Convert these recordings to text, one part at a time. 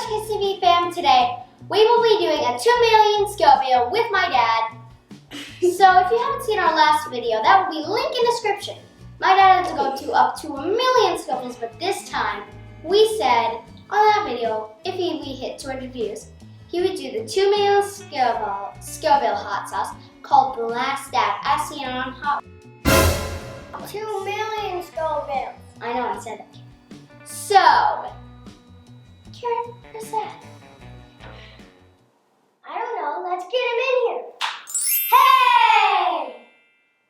Kids TV fam, today we will be doing a 2 million Scoville with my dad. So if you haven't seen our last video, that will be linked in the description. My dad had to go to up to 1 million Scovilles, but this time we said on that video, if we hit 200 views, he would do the 2 million Scoville hot sauce called Blast Dab, as seen on Hot. 2 million Scovilles. I know I said that. So, Karen, where's that? I don't know. Let's get him in here. Hey!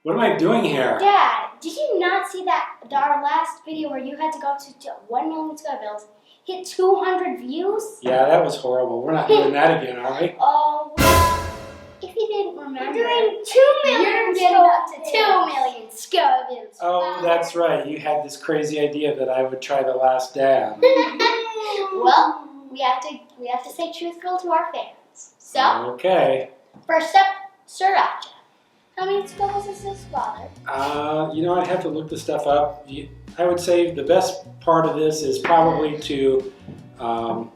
What am I doing here? Dad, did you not see that our last video where you had to go to 1 million Scovilles, hit 200 views? Yeah, that was horrible. We're not doing that again, are we? Oh, well, if you didn't remember, We're doing 2 million you're getting up to 2 Scovilles. million Scovilles. Oh, that's right. You had this crazy idea that I would try the last dab. Well, we have to stay truthful to our fans. So, Okay. first up, Sriracha. How many Scovilles is this, Father? I'd have to look the stuff up. I would say the best part of this is probably to go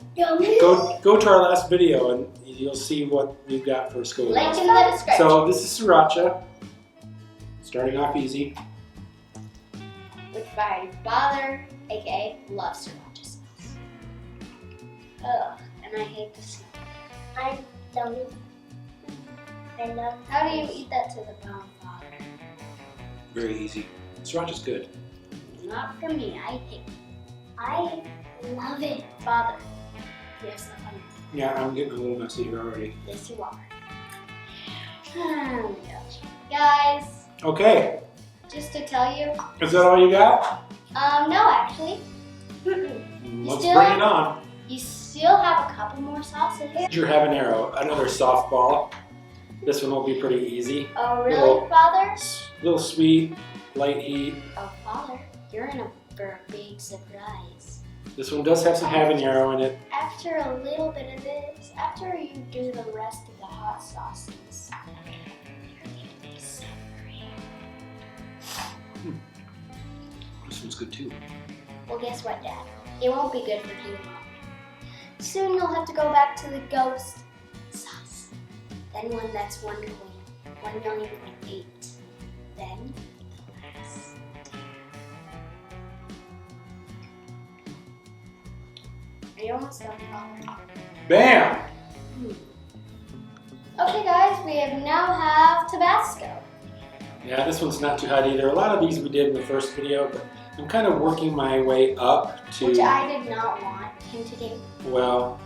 to our last video and you'll see what we've got for Scoville. Link in the description. So this is Sriracha. Starting off easy. With my father, aka loves Sriracha sauce. Ugh, and I hate the smell. I don't. I love. How do you eat that to the bone, Father? Very easy. Sriracha's good. Not for me, I hate it. I love it. Father, you have some fun. Yeah, I'm getting a little messy here already. Yes, you are. Oh my gosh. Guys, Okay. just to tell you, Is that all you got? no actually. Let's still- bring it on. You still have a couple more sauces. Your habanero, another softball. This one will be pretty easy. Oh really, Little- Father? Little sweet, light heat. Oh, Father, you're in for a big surprise. This one does have some habanero in it. After a little bit of this, after you do the rest of the hot sauces, you're gonna be so great. This one's good too. Well, guess what, Dad? It won't be good for too long. Soon you'll have to go back to the ghost sauce. Then one that's 1,000,000.8. Then the last. Are you almost done, Father? Bam! Okay, guys, we now have Tabasco. Yeah, this one's not too hot either. A lot of these we did in the first video, but I'm kind of working my way up to... Which I did not want him to do. Well,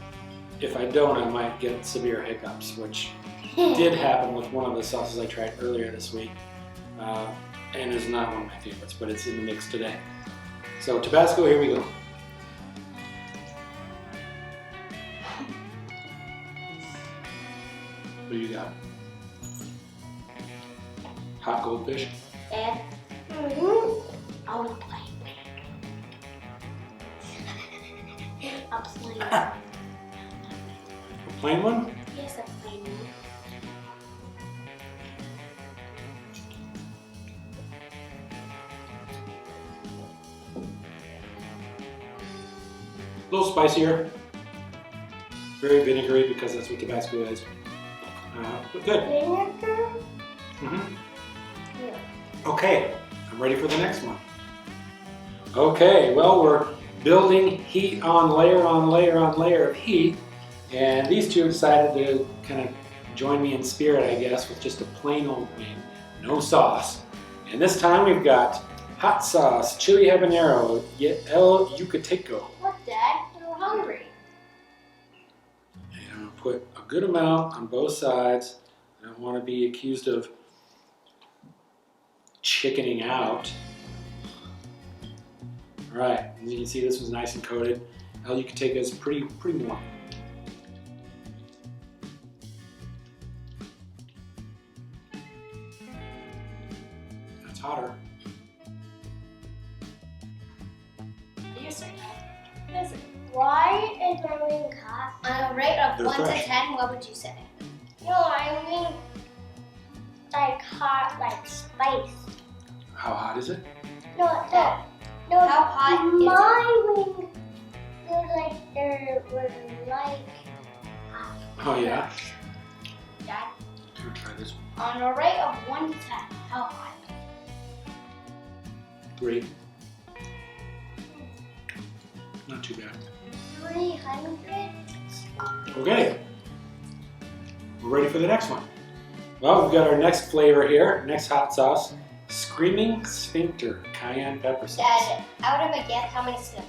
if I don't, I might get severe hiccups, which did happen with one of the sauces I tried earlier this week. And is not one of my favorites, but it's in the mix today. So Tabasco, here we go. What do you got? Hot goldfish. Dad, Mm-hmm. I want to play. I'm playing. A plain one? Yes, I'm playing. A little spicier. Very vinegary because that's what Tabasco is. But good. Vinegar? Mhm. Yeah. Okay, I'm ready for the next one. Okay, well, we're building heat on layer on layer on layer of heat, and these two decided to kind of join me in spirit, I guess, with just a plain old wing, no sauce. And this time we've got hot sauce, chili habanero, el yucateco. What, Dad? You're hungry. And I'm gonna put a good amount on both sides. I don't want to be accused of chickening out. All right, as you can see, this one's nice and coated. El yucateco is pretty warm. That's hotter. Yes, sir, Dad. Listen, why is my wing hot? On a rate of They're 1 fresh. to 10, what would you say? No, I mean like hot, like spice. How hot is it? No, How hot is it? my wings feel like they're would like. Oh yeah? Dad, I'm gonna try this one. on a rate of 1 to 10, how high? 3. Not too bad. 300. Okay. We're ready for the next one. Well, we've got our next flavor here, next hot sauce. Screaming Sphincter Cayenne Pepper Sauce. Dad, out of a guess, how many symbols?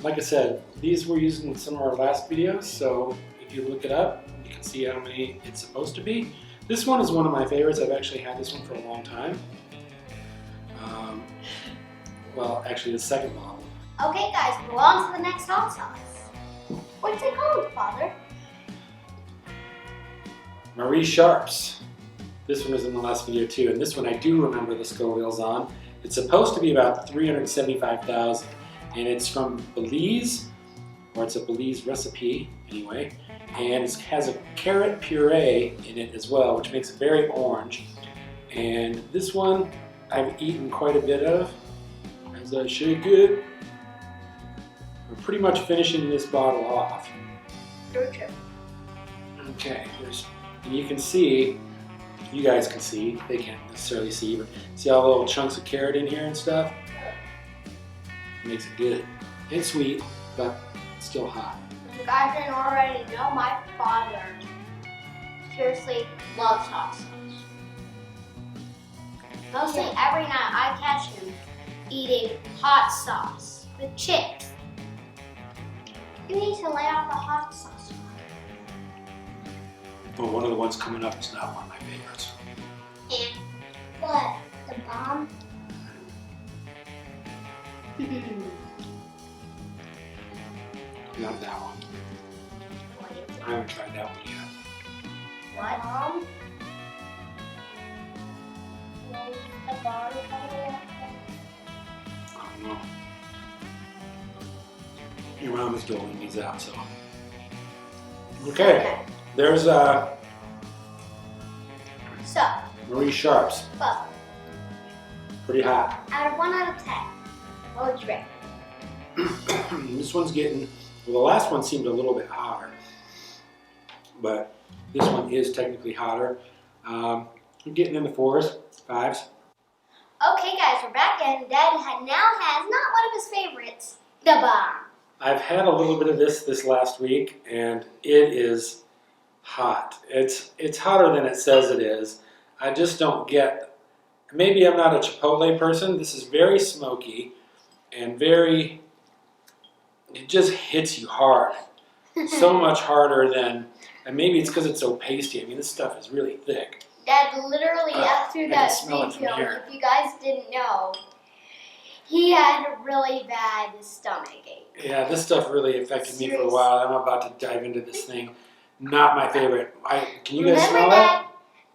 Like I said, these were used in some of our last videos, so if you look it up, you can see how many it's supposed to be. This one is one of my favorites. I've actually had this one for a long time. Well, actually the second model. Okay guys, we're on to the next hot sauce. What's it called, Father? Marie Sharp's. This one was in the last video too, and this one I do remember the Scovilles on. It's supposed to be about 375,000, and it's from Belize, or it's a Belize recipe anyway, and it has a carrot puree in it as well, which makes it very orange. And this one I've eaten quite a bit of. As I shake it, we're pretty much finishing this bottle off. Your trip. Okay, and you can see, you guys can see, they can't necessarily see, but see all the little chunks of carrot in here and stuff? It makes it good. It's sweet, but still hot. If you guys didn't already know, my father seriously loves hot sauce. Mostly every night I catch him eating hot sauce with chips. You need to lay off the hot sauce. Well, one of the ones coming up is not one of my favorites. And What? The bomb? Not that one. what is it? I haven't tried that one yet. What? Bomb? Where's the bomb coming up? I don't know. Your mom is doling these out, so. Okay, there's So, Marie Sharp's. Father, Pretty hot. out of 1 out of 10, what would you rate? This one's getting, well, the last one seemed a little bit hotter, but this one is technically hotter. I'm getting in the 4s, 5s. Okay guys, we're back and Dad now has not one of his favorites, the bomb. I've had a little bit of this last week, and it is hot. It's hotter than it says it is. I just don't get, maybe I'm not a Chipotle person. This is very smoky and very, it just hits you hard. So much harder than, and maybe it's because it's so pasty. I mean, this stuff is really thick. Dad literally after I can that smell it from video, here. if you guys didn't know, he had a really bad stomach ache. Yeah, this stuff really affected me for a while. I'm about to dive into this thing. Not my favorite. Can you guys Remember smell that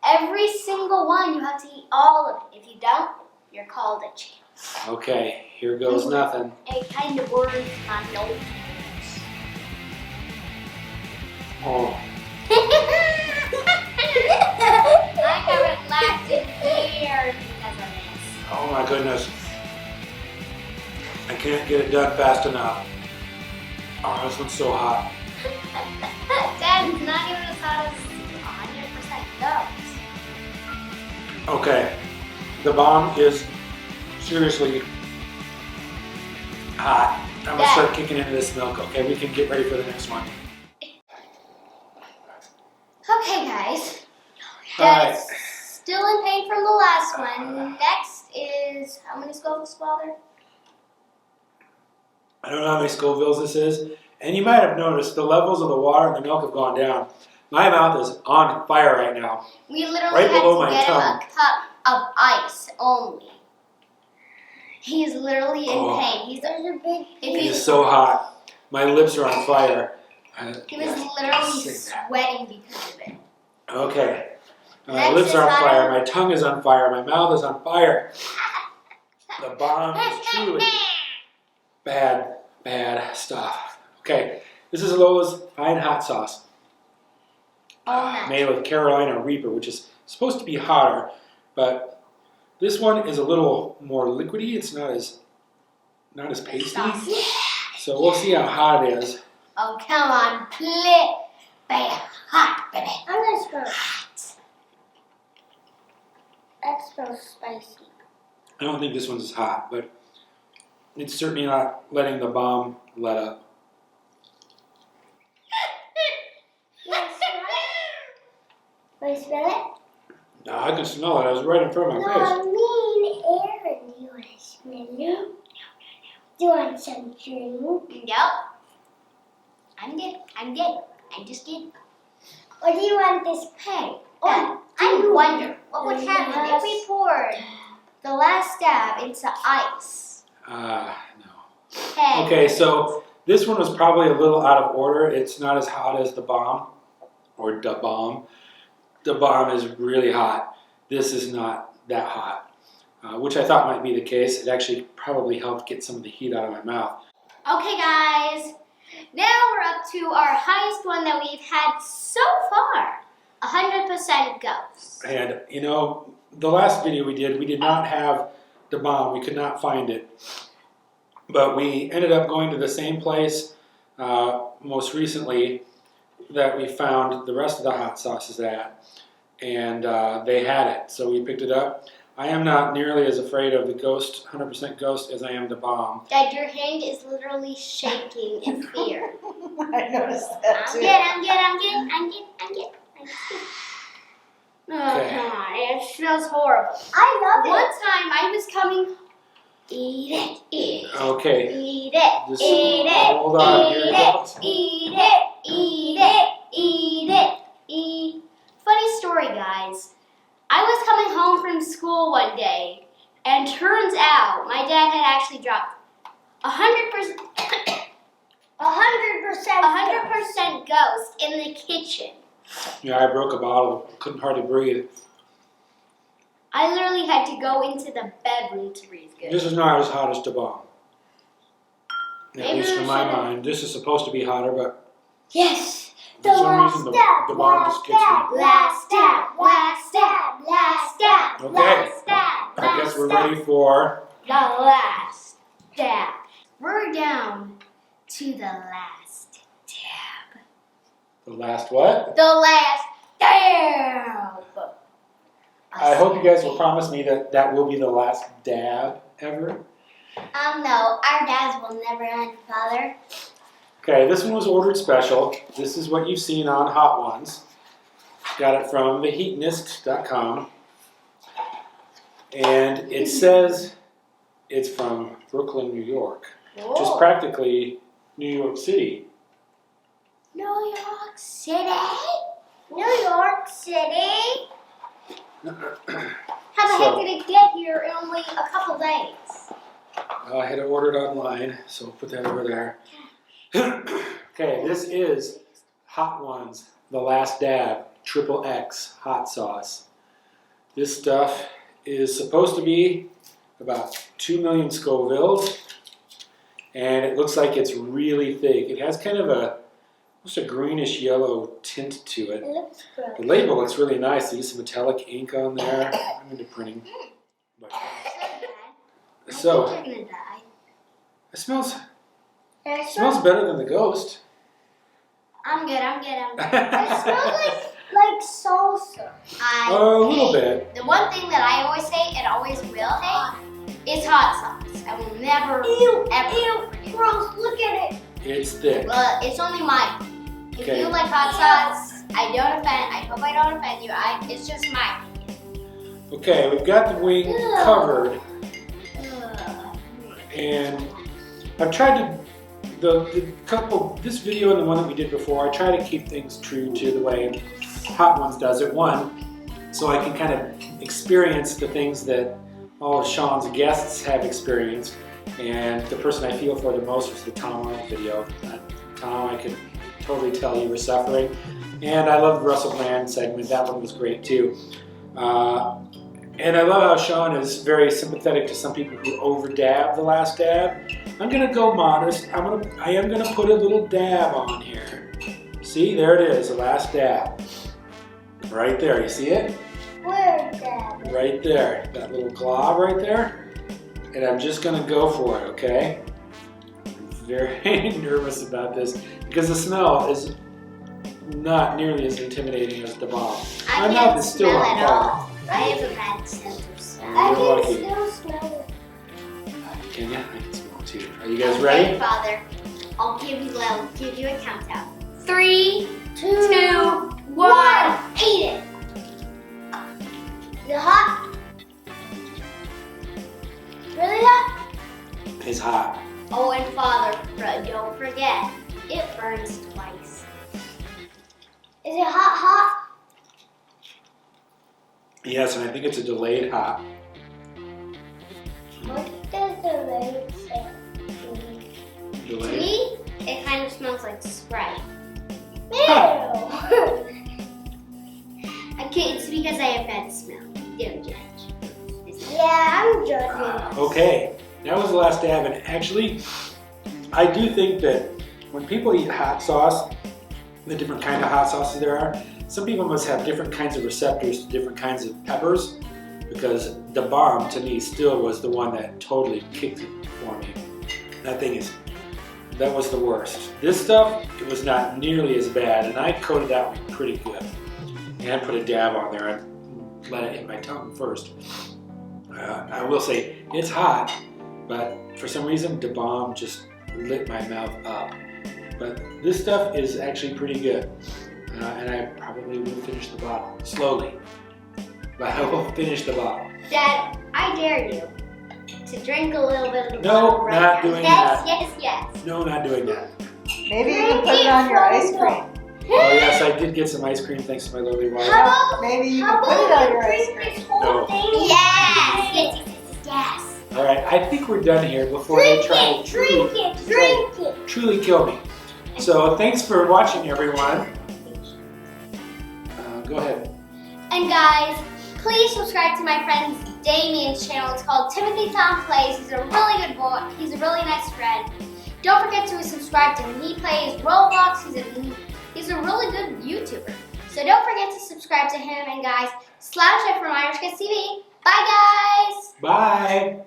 every single one you have to eat all of it. If you don't, you're called a champ. it? Okay, here goes nothing. It kind of burns my nose. Oh, I haven't laughed in years because of this. oh my goodness. I can't get it done fast enough. Oh, this one's so hot. Dad, it's not even as hot as 100% goes. Okay, the bomb is seriously hot. I'm gonna start kicking into this milk. Okay, we can get ready for the next one. Okay, guys. All right. Dad's still in pain from the last one. Next is, how many Scovilles, Father? I don't know how many Scovilles this is, and you might have noticed the levels of the water and the milk have gone down. My mouth is on fire right now. We literally Right had below to my get tongue. him a cup of ice only. He's literally in pain. He's a big. It is so hot. My lips are on fire. He was literally sweating because of it. Okay. My Next lips is are on not fire. a- My tongue is on fire. My mouth is on fire. The bomb is truly bad, bad stuff. Okay. This is Lola's Fine Hot Sauce. Oh, Made with Carolina Reaper, which is supposed to be hotter, but this one is a little more liquidy. It's not as pasty. So we'll see how hot it is. Oh, come on, baby. Hot, baby. I'm gonna smell it. Hot. That smells spicy. I don't think this one's as hot, but it's certainly not letting the bomb let up. You wanna smell it? Want to smell it? No, I can smell it. I was right in front of my No, face. I mean Aaron. Do you want to smell it? Do you want some drink? Nope. I'm good. I'm good. I'm just good. Or do you want this? Hey, Or I wonder what would happen if Yes. we poured the last dab into ice. No. Hey. Okay, so this one was probably a little out of order. It's not as hot as the bomb, or da bomb. The bomb is really hot. This is not that hot, which I thought might be the case. It actually probably helped get some of the heat out of my mouth. Okay, guys. Now we're up to our highest one that we've had so far. 100% ghost. And you know, the last video we did not have the bomb. We could not find it. But we ended up going to the same place most recently that we found the rest of the hot sauces at. And they had it, so we picked it up. I am not nearly as afraid of the ghost, 100% ghost, as I am the bomb. Dad, your hand is literally shaking in fear. I noticed that I'm too. good, I'm good, I'm good, I'm good, I'm good. I'm good. Oh, Okay. come on. It smells horrible. I love One it. time I was coming. Eat it, eat it. Okay, Eat it, Just eat it, hold on, here eat it it, goes. eat it, eat it, eat it, eat. Funny story, guys. I was coming home from school one day, and turns out my dad had actually dropped 100%, 100% ghost in the kitchen. yeah, I broke a bottle, couldn't hardly breathe. I literally had to go into the bedroom to breathe good. This is not as hot as the bomb. At Maybe least we in my should've- mind. This is supposed to be hotter, but Yes. for some reason the bomb just gets me. Last stab, last stab, last stab, Okay. last stab, I guess we're stab. ready for... The last dab. We're down to the last dab. the last what? The last dab. I hope you guys will promise me that that will be the last dab ever. No, our dads will never end, Father. Okay, this one was ordered special. This is what you've seen on Hot Ones. Got it from theheatnist.com. And it says it's from Brooklyn, New York, which is practically New York City. New York City. New York City. How the heck So- did it get here in only a couple days? I had it ordered online, so I'll put that over there. Okay, this is Hot Ones, the last dab, XXX hot sauce. This stuff is supposed to be about 2 million Scovilles, and it looks like it's really thick. It has kind of almost a greenish yellow tint to it. It looks good. The label looks really nice. They use some metallic ink on there. I'm into printing. But, so, I think you're gonna die. it smells And it smells better than the ghost. I'm good, I'm good, I'm good. It smells like salsa. A little bit. The one thing that I always hate and always will hate is hot sauce. I will never, Ew, ever ew, forgive. gross, look at it. It's thick. Well, it's only mine. If Okay. you like hot sauce, I don't offend. I hope I don't offend you. It's just mine. Okay, we've got the wing covered, Ugh. and I've tried to, this video and the one that we did before, I try to keep things true to the way Hot Ones does it. One, so I can kind of experience the things that all of Sean's guests have experienced, and the person I feel for the most was the Tom Arnold video. Tom, I could totally tell you were suffering, and I love the Russell Brand segment. That one was great too. And I love how Sean is very sympathetic to some people who over dab the last dab. I'm gonna go modest. I am gonna put a little dab on here. See, there it is, the last dab. Right there, you see it? Where is that? Right there, that little glob right there. And I'm just gonna go for it, okay? very nervous about this because the smell is not nearly as intimidating as the bomb. I My can't mouth is still smell on at fire. all. I have a bad sense of smell. I You're can lucky. still smell it. Can you? I can smell it too. Are you guys Okay, ready? Father. I'll give you a countdown. 3, 2, 1. Eat it. Is it hot? Really hot? It's hot. Oh, and Father, don't forget, it burns twice. Is it hot? Yes, and I think it's a delayed hot. What does the red say? To Delayed. me, it kind of smells like Sprite. Ew. Okay, it's because I have bad smell. Don't judge. Yeah, I'm judging. Okay, that was the last dab, and actually, I do think that when people eat hot sauce, the different kind of hot sauces there are, some people must have different kinds of receptors to different kinds of peppers, because the bomb to me still was the one that totally kicked it for me. That was the worst. This stuff, it was not nearly as bad, and I coated that one pretty good. And put a dab on there and let it hit my tongue first. I will say, it's hot, but for some reason, the bomb just lit my mouth up. But this stuff is actually pretty good. And I probably will finish the bottle, slowly. But I will finish the bottle. Dad, I dare you to drink a little bit of the No, bottle right not now. doing yes, that. Yes. No, not doing that. Maybe you can put it on your ice cream. Oh yes, I did get some ice cream thanks to my lovely wife. How Maybe you about, can how put it on about your you ice drink cream. this whole No. thing? Yes. All right, I think we're done here before they try to Drink it. truly kill me. So thanks for watching, everyone. Go ahead. And guys, please subscribe to my friend Damien's channel. It's called Timothy Tom Plays. He's a really good boy. He's a really nice friend. Don't forget to subscribe to him. He plays Roblox. He's a really good YouTuber. So don't forget to subscribe to him. And guys, /F from Irish Kids TV. Bye guys. Bye.